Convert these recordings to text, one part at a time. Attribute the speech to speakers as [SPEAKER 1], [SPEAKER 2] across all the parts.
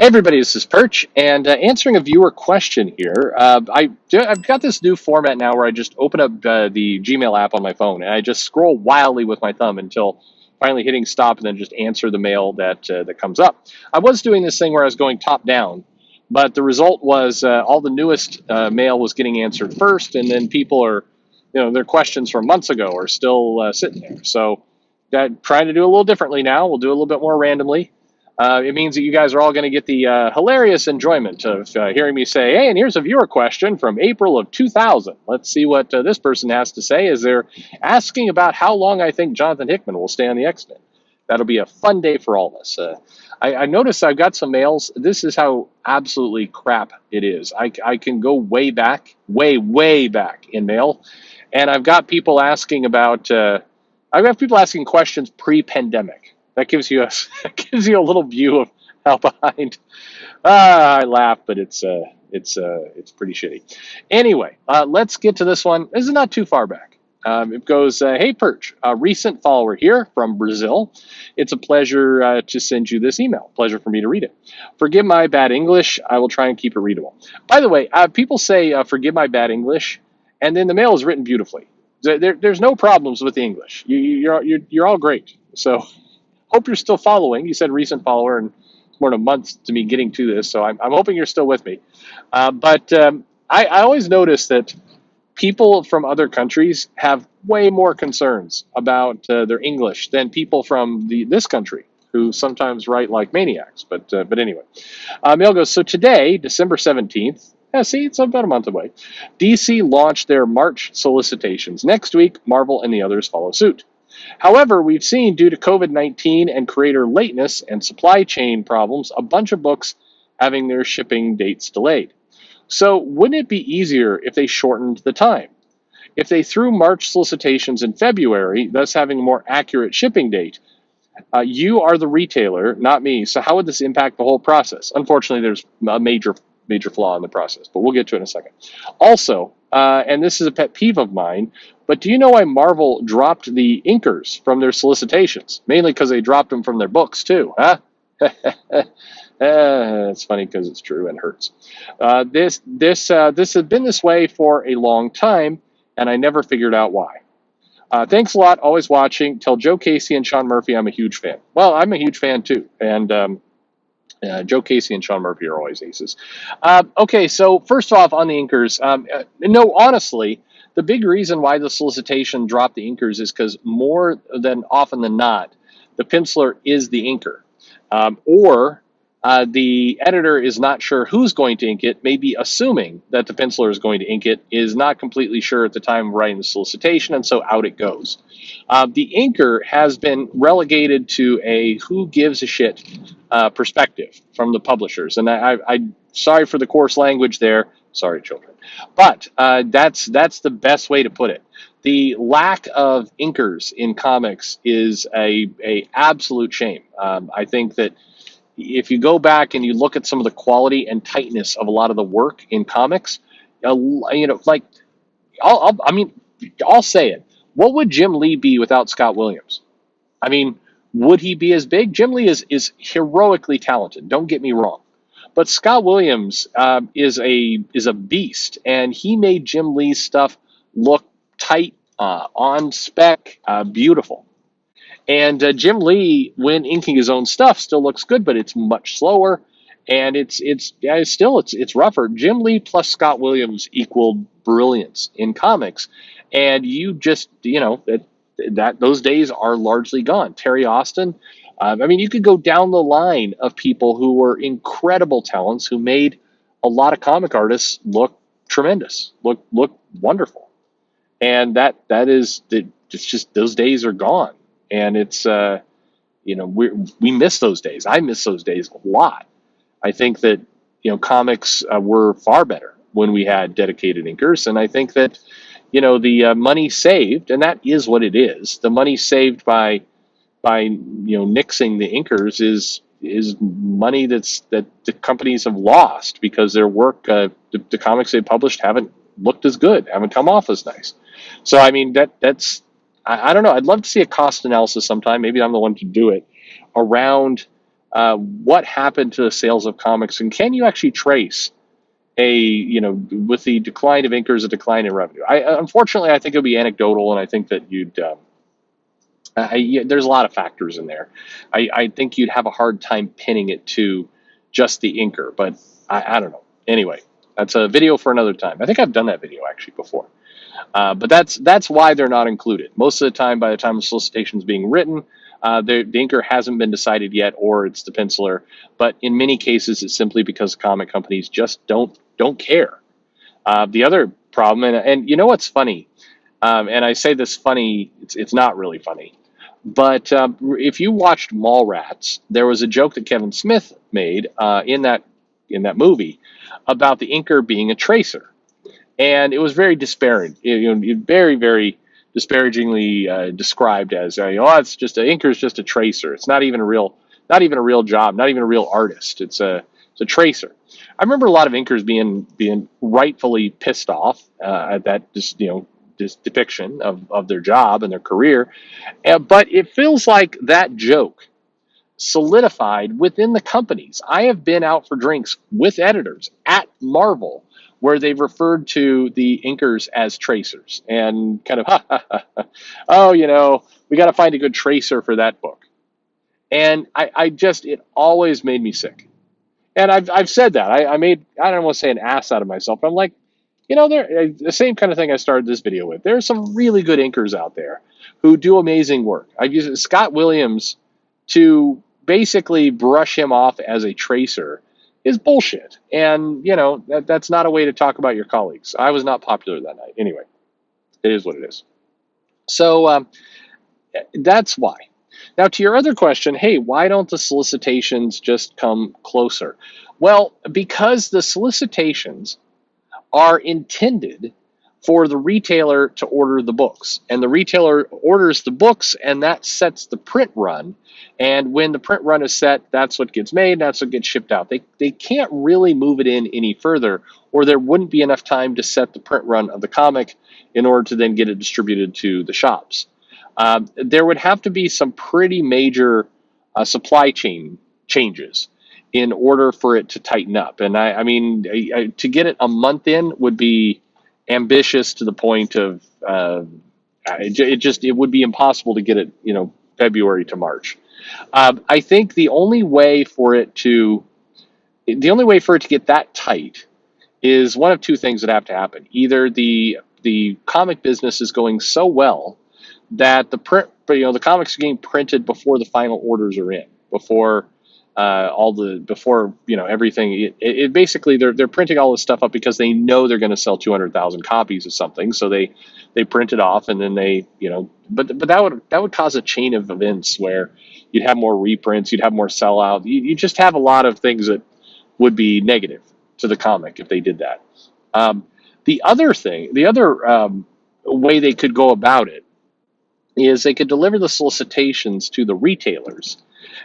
[SPEAKER 1] Everybody, this is Perch, and answering a viewer question here. I've got this new format now where I just open up the Gmail app on my phone, and I just scroll wildly with my thumb until finally hitting stop, and then just answer the mail that comes up. I was doing this thing where I was going top down, but the result was all the newest mail was getting answered first, and then people are, their questions from months ago are still sitting there. So, trying to do a little differently now. We'll do a little bit more randomly. It means that you guys are all going to get the hilarious enjoyment of hearing me say, hey, and here's a viewer question from April of 2000. Let's see what this person has to say as they're asking about how long I think Jonathan Hickman will stay on the X-Men. That'll be a fun day for all of us. I noticed I've got some mails. This is how absolutely crap it is. I can go way back, way back in mail, and I've got people asking about, I've got people asking questions pre-pandemic. That gives you a little view of how behind. I laugh, but it's pretty shitty. Anyway, let's get to this one. This is not too far back. It goes, hey Perch, a recent follower here from Brazil. It's a pleasure to send you this email. Pleasure for me to read it. Forgive my bad English. I will try and keep it readable. By the way, people say forgive my bad English, and then the mail is written beautifully. There's no problems with the English. You're all great. So. Hope you're still following. You said recent follower, and it's more than a month to me getting to this, so I'm hoping you're still with me. But I always notice that people from other countries have way more concerns about their English than people from this country, who sometimes write like maniacs. But anyway, mail goes, so today, December 17th, see, it's about a month away, DC launched their March solicitations. Next week, Marvel and the others follow suit. However, we've seen, due to COVID-19 and creator lateness and supply chain problems, a bunch of books having their shipping dates delayed. So wouldn't it be easier if they shortened the time? If they threw March solicitations in February, thus having a more accurate shipping date, you are the retailer, not me. So how would this impact the whole process? Unfortunately, there's a major flaw in the process, but we'll get to it in a second. Also, and this is a pet peeve of mine, but do you know why Marvel dropped the inkers from their solicitations? Mainly because they dropped them from their books too, huh? It's funny because it's true and hurts. This has been this way for a long time, and I never figured out why. Thanks a lot. Always watching. Tell Joe Casey and Sean Murphy I'm a huge fan. Well, I'm a huge fan too, and Joe Casey and Sean Murphy are always aces. Okay, so first off, on the inkers, no, honestly, the big reason why the solicitation dropped the inkers is because more than often than not, the penciler is the inker, or the editor is not sure who's going to ink it, maybe assuming that the penciler is going to ink it, is not completely sure at the time of writing the solicitation, and so out it goes. The inker has been relegated to a who gives a shit perspective from the publishers, and I sorry for the coarse language there. Sorry, children. But that's the best way to put it. The lack of inkers in comics is a absolute shame. I think that if you go back and you look at some of the quality and tightness of a lot of the work in comics, like I'll say it. What would Jim Lee be without Scott Williams? I mean, would he be as big? Jim Lee is heroically talented. Don't get me wrong. But Scott Williams is a beast, and he made Jim Lee's stuff look tight, on spec, beautiful. And Jim Lee, when inking his own stuff, still looks good, but it's much slower, and it's rougher. Jim Lee plus Scott Williams equaled brilliance in comics, and you just that those days are largely gone. Terry Austin. You could go down the line of people who were incredible talents who made a lot of comic artists look tremendous, look wonderful, and it's just those days are gone, and it's we miss those days. I miss those days a lot. I think that comics were far better when we had dedicated inkers, and I think that the money saved, and that is what it is. The money saved by nixing the inkers is money that the companies have lost because their work, the comics they published haven't looked as good, haven't come off as nice. So I mean that's I don't know. I'd love to see a cost analysis sometime. Maybe I'm the one to do it around what happened to the sales of comics, and can you actually trace with the decline of inkers, a decline in revenue? Unfortunately, I think it'll be anecdotal, and I think that there's a lot of factors in there. I think you'd have a hard time pinning it to just the inker, but I don't know. Anyway, that's a video for another time. I think I've done that video actually before. But that's why they're not included. Most of the time, by the time the solicitation is being written, the inker hasn't been decided yet, or it's the penciler. But in many cases, it's simply because comic companies just don't care. The other problem, and you know what's funny, and I say this funny, it's not really funny, but if you watched Mallrats, there was a joke that Kevin Smith made in that movie about the inker being a tracer, and it was very disparaging, very very disparagingly described as, it's just an inker is just a tracer. It's not even a real job, not even a real artist. It's a tracer. I remember a lot of inkers being rightfully pissed off at that this depiction of their job and their career, but it feels like that joke solidified within the companies. I have been out for drinks with editors at Marvel where they've referred to the inkers as tracers and kind of, oh, we got to find a good tracer for that book. And it always made me sick. And I've said that. I don't want to say an ass out of myself, but I'm like, the same kind of thing I started this video with. There are some really good inkers out there who do amazing work. I've used Scott Williams to basically brush him off as a tracer is bullshit. And, that's not a way to talk about your colleagues. I was not popular that night. Anyway, it is what it is. So that's why. Now, to your other question, hey, why don't the solicitations just come closer? Well, because the solicitations are intended for the retailer to order the books, and the retailer orders the books, and that sets the print run. And when the print run is set, that's what gets made, that's what gets shipped out. They can't really move it in any further, or there wouldn't be enough time to set the print run of the comic in order to then get it distributed to the shops. There would have to be some pretty major supply chain changes in order for it to tighten up. And to get it a month in would be ambitious to the point of it would be impossible to get it, February to March. I think the only way for it to get that tight is one of two things that have to happen. Either the comic business is going so well that the comics are getting printed before the final orders are in, before everything. It basically they're printing all this stuff up because they know they're going to sell 200,000 copies of something, so they print it off, and then but that would cause a chain of events where you'd have more reprints, you'd have more sellout, you just have a lot of things that would be negative to the comic if they did that. The other way they could go about it is they could deliver the solicitations to the retailers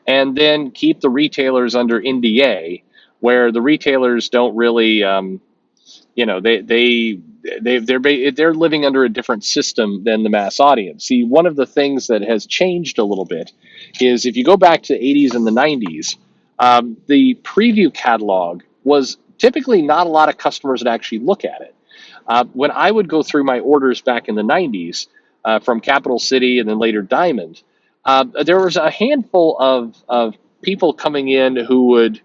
[SPEAKER 1] and then keep the retailers under NDA, where the retailers don't really, they're living under a different system than the mass audience. See, one of the things that has changed a little bit is if you go back to the 80s and the 90s, the preview catalog was typically not a lot of customers that actually look at it. When I would go through my orders back in the 90s, from Capital City and then later Diamond, there was a handful of people coming in who would,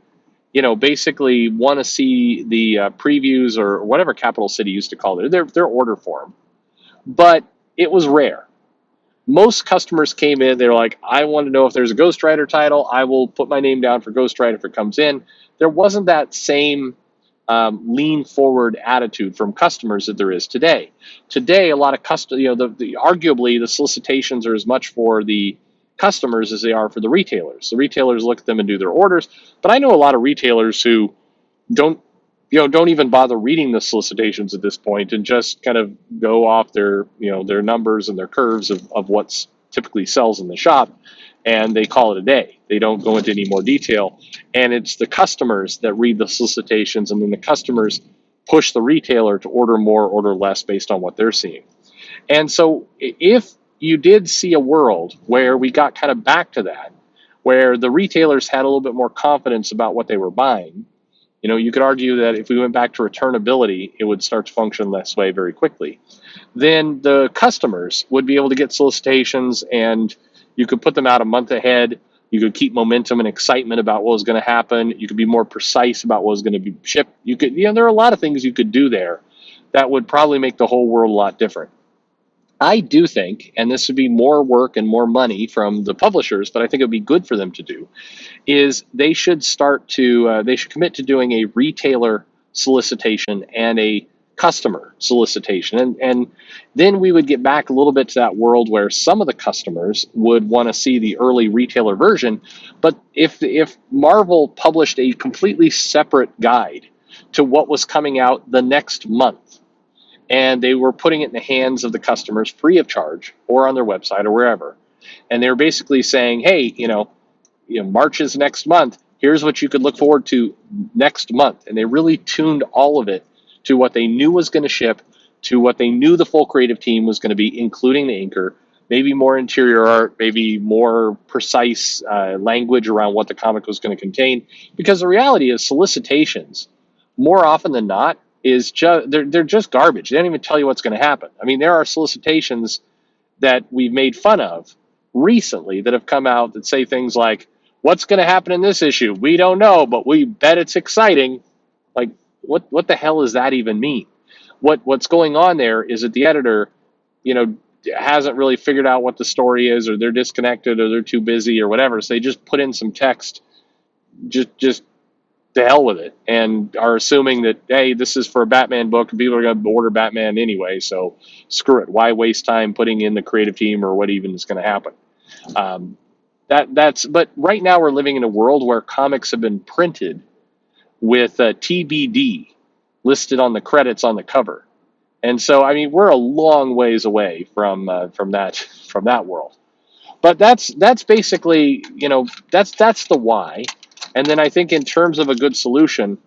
[SPEAKER 1] basically want to see the previews or whatever Capital City used to call it, their order form. But it was rare. Most customers came in, they were like, I want to know if there's a Ghost Rider title. I will put my name down for Ghost Rider if it comes in. There wasn't that same lean forward attitude from customers that there is today. Today, a lot of arguably the solicitations are as much for the customers as they are for the retailers. The retailers look at them and do their orders, but I know a lot of retailers who don't even bother reading the solicitations at this point and just kind of go off their numbers and their curves of what's typically sells in the shop, and they call it a day. They don't go into any more detail. And it's the customers that read the solicitations, and then the customers push the retailer to order more, order less based on what they're seeing. And so if you did see a world where we got kind of back to that, where the retailers had a little bit more confidence about what they were buying. You could argue that if we went back to returnability, it would start to function this way very quickly. Then the customers would be able to get solicitations, and you could put them out a month ahead. You could keep momentum and excitement about what was going to happen. You could be more precise about what was going to be shipped. There are a lot of things you could do there that would probably make the whole world a lot different. I do think, and this would be more work and more money from the publishers, but I think it would be good for them to do, is they should commit to doing a retailer solicitation and a customer solicitation. And then we would get back a little bit to that world where some of the customers would want to see the early retailer version. But if Marvel published a completely separate guide to what was coming out the next month, and they were putting it in the hands of the customers free of charge or on their website or wherever, and they were basically saying, hey, March is next month. Here's what you could look forward to next month. And they really tuned all of it to what they knew was going to ship, to what they knew the full creative team was going to be, including the inker, maybe more interior art, maybe more precise language around what the comic was going to contain. Because the reality is solicitations, more often than not, they're just garbage. They don't even tell you what's going to happen. I mean, there are solicitations that we've made fun of recently that have come out that say things like, what's going to happen in this issue? We don't know, but we bet it's exciting. Like, what the hell does that even mean? What's going on there is that the editor, hasn't really figured out what the story is, or they're disconnected, or they're too busy, or whatever. So they just put in some text, just to hell with it, and are assuming that, hey, this is for a Batman book and people are going to order Batman anyway, so screw it. Why waste time putting in the creative team or what even is going to happen? But right now we're living in a world where comics have been printed with TBD listed on the credits on the cover, and so I mean we're a long ways away from that world. But that's basically that's the why. And then I think in terms of a good solution,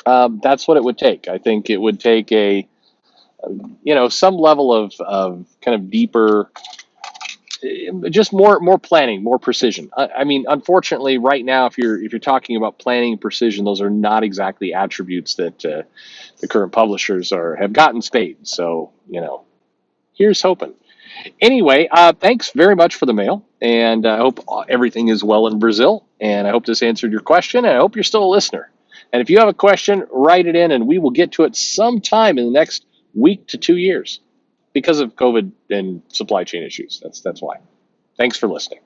[SPEAKER 1] that's what it would take. I think it would take some level of kind of deeper, just more planning, more precision. I mean, unfortunately, right now, if you're talking about planning, precision, those are not exactly attributes that the current publishers have gotten spades. So here's hoping. Anyway, thanks very much for the mail, and I hope everything is well in Brazil, and I hope this answered your question, and I hope you're still a listener. And if you have a question, write it in, and we will get to it sometime in the next week to 2 years because of COVID and supply chain issues. That's why. Thanks for listening.